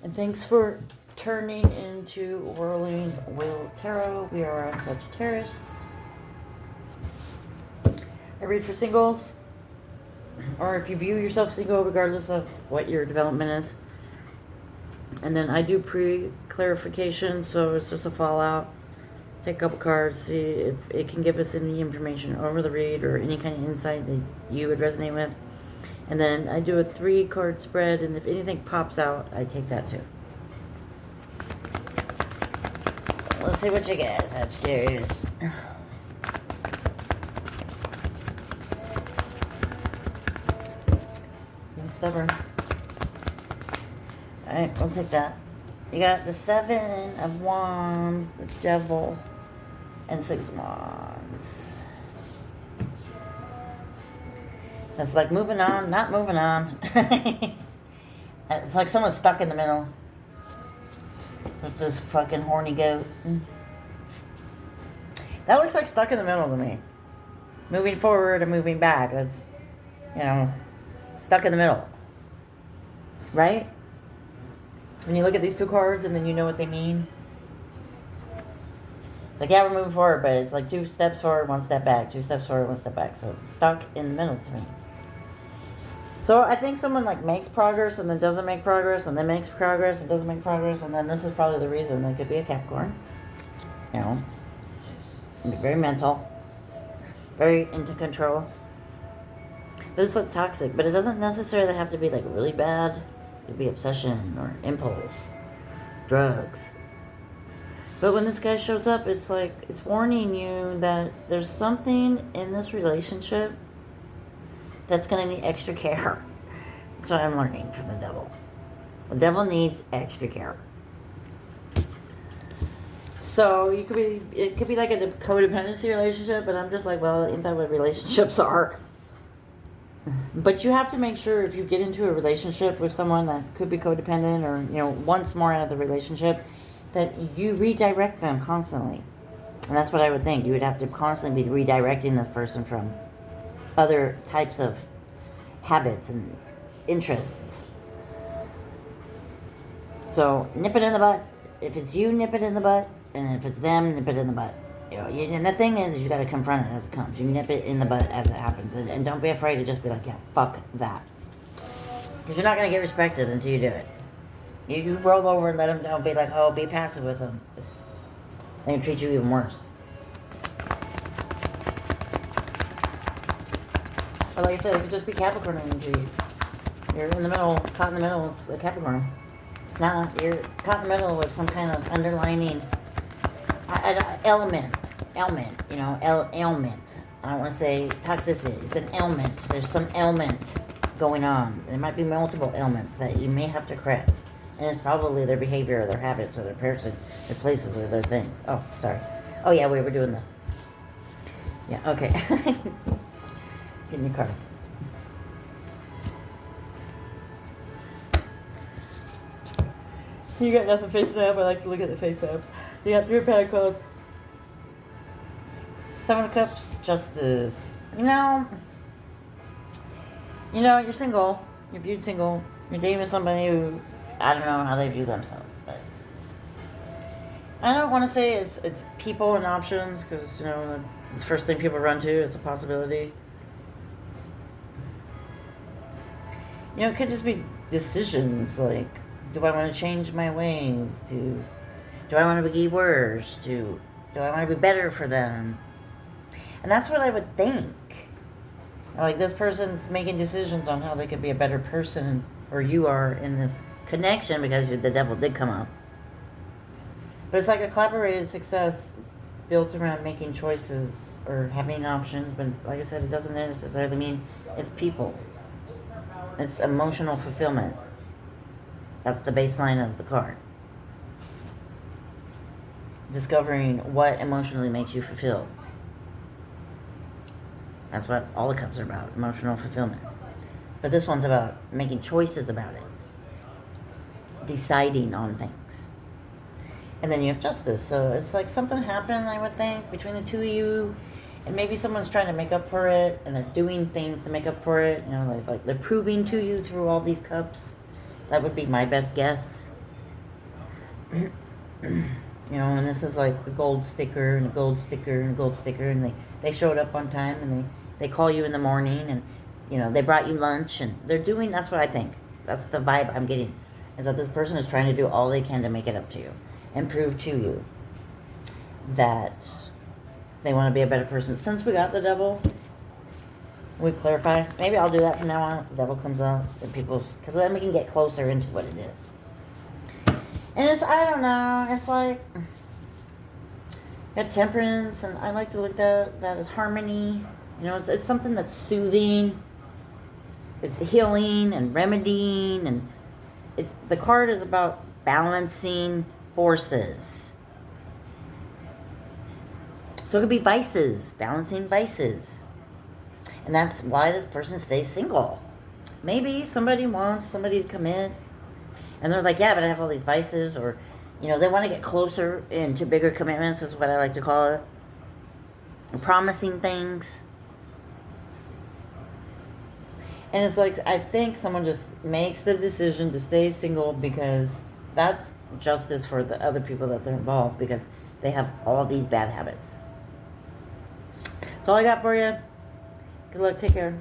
And thanks for turning into Whirling Wheel Tarot. We are on Sagittarius. I read for singles, or if you view yourself single, regardless of what your development is. And then I do pre-clarification, so it's just a fallout. Take a couple cards, see if it can give us any information over the read or any kind of insight that you would resonate with. And then I do a 3-card spread, and if anything pops out, I take that too. So let's see what you get, Sagittarius. Being stubborn. Alright, we'll take that. You got the 7 of Wands, the Devil, and 6 of Wands. It's like moving on, not moving on. It's like someone's stuck in the middle with this fucking horny goat. That looks like stuck in the middle to me. Moving forward and moving back. That's, stuck in the middle. Right? When you look at these 2 cards and then you know what they mean. It's like, yeah, we're moving forward, but it's like 2 steps forward, 1 step back. 2 steps forward, 1 step back. So stuck in the middle to me. So I think someone like makes progress and then doesn't make progress and then makes progress and doesn't make progress, and then this is probably the reason. They could be a Capricorn. Very mental. Very into control. But it's like toxic. But it doesn't necessarily have to be like really bad. It could be obsession or impulse. Drugs. But when this guy shows up, it's like, it's warning you that there's something in this relationship that's going to need extra care. That's what I'm learning from the devil. The devil needs extra care. So it could be like a codependency relationship, but I'm just like, well, ain't that what relationships are? But you have to make sure if you get into a relationship with someone that could be codependent or, wants more out of the relationship, that you redirect them constantly. And that's what I would think. You would have to constantly be redirecting this person from other types of habits and interests. So nip it in the butt. If it's you, nip it in the butt. And if it's them, nip it in the butt. And the thing is you got to confront it as it comes. You nip it in the butt as it happens. And don't be afraid to just be like, yeah, fuck that. Because you're not going to get respected until you do it. You roll over and let them down. Be like, oh, be passive with them. They can treat you even worse. Or like I said, it could just be Capricorn energy. You're in the middle, caught in the middle with the Capricorn. Nah, you're caught in the middle with some kind of underlining ailment. Ailment. I don't want to say toxicity. It's an ailment. There's some ailment going on. There might be multiple ailments that you may have to correct. And it's probably their behavior or their habits or their person, their places or their things. Oh, sorry. Oh, yeah, we were doing the... Yeah, okay. Getting your cards. You got nothing facing up. I like to look at the face ups. So you got 3 of Pentacles, 7 of Cups, Justice. You're single. You're viewed single. You're dating with somebody who, I don't know how they view themselves, but I don't want to say it's people and options, because it's the first thing people run to. It's a possibility. It could just be decisions like, do I want to change my ways? Do I want to be worse? Do I want to be better for them? And that's what I would think. Like, this person's making decisions on how they could be a better person, or you are in this connection, because the devil did come up. But it's like a collaborated success built around making choices or having options. But like I said, it doesn't necessarily mean it's people. It's emotional fulfillment. That's the baseline of the card. Discovering what emotionally makes you fulfilled. That's what all the cups are about, emotional fulfillment. But this one's about making choices about it. Deciding on things. And then you have justice. So it's like something happened, I would think, between the two of you. And maybe someone's trying to make up for it, and they're doing things to make up for it. Like they're proving to you through all these cups. That would be my best guess. You know, and this is like a gold sticker and a gold sticker and a gold sticker, and they showed up on time, and they call you in the morning, and, you know, they brought you lunch, and they're doing, that's what I think. That's the vibe I'm getting, is that this person is trying to do all they can to make it up to you and prove to you that they want to be a better person. Since we got the devil, we clarify. Maybe I'll do that from now on if the devil comes out, and people, because then we can get closer into what it is. And it's, I don't know, it's like, got temperance, and I like to look at that as harmony. You know, it's something that's soothing, it's healing and remedying, and the card is about balancing forces. So it could be vices, balancing vices. And that's why this person stays single. Maybe somebody wants somebody to commit, and they're like, yeah, but I have all these vices, or, you know, they want to get closer into bigger commitments, is what I like to call it. And promising things. And it's like, I think someone just makes the decision to stay single because that's justice for the other people that they're involved, because they have all these bad habits. That's all I got for you. Good luck. Take care.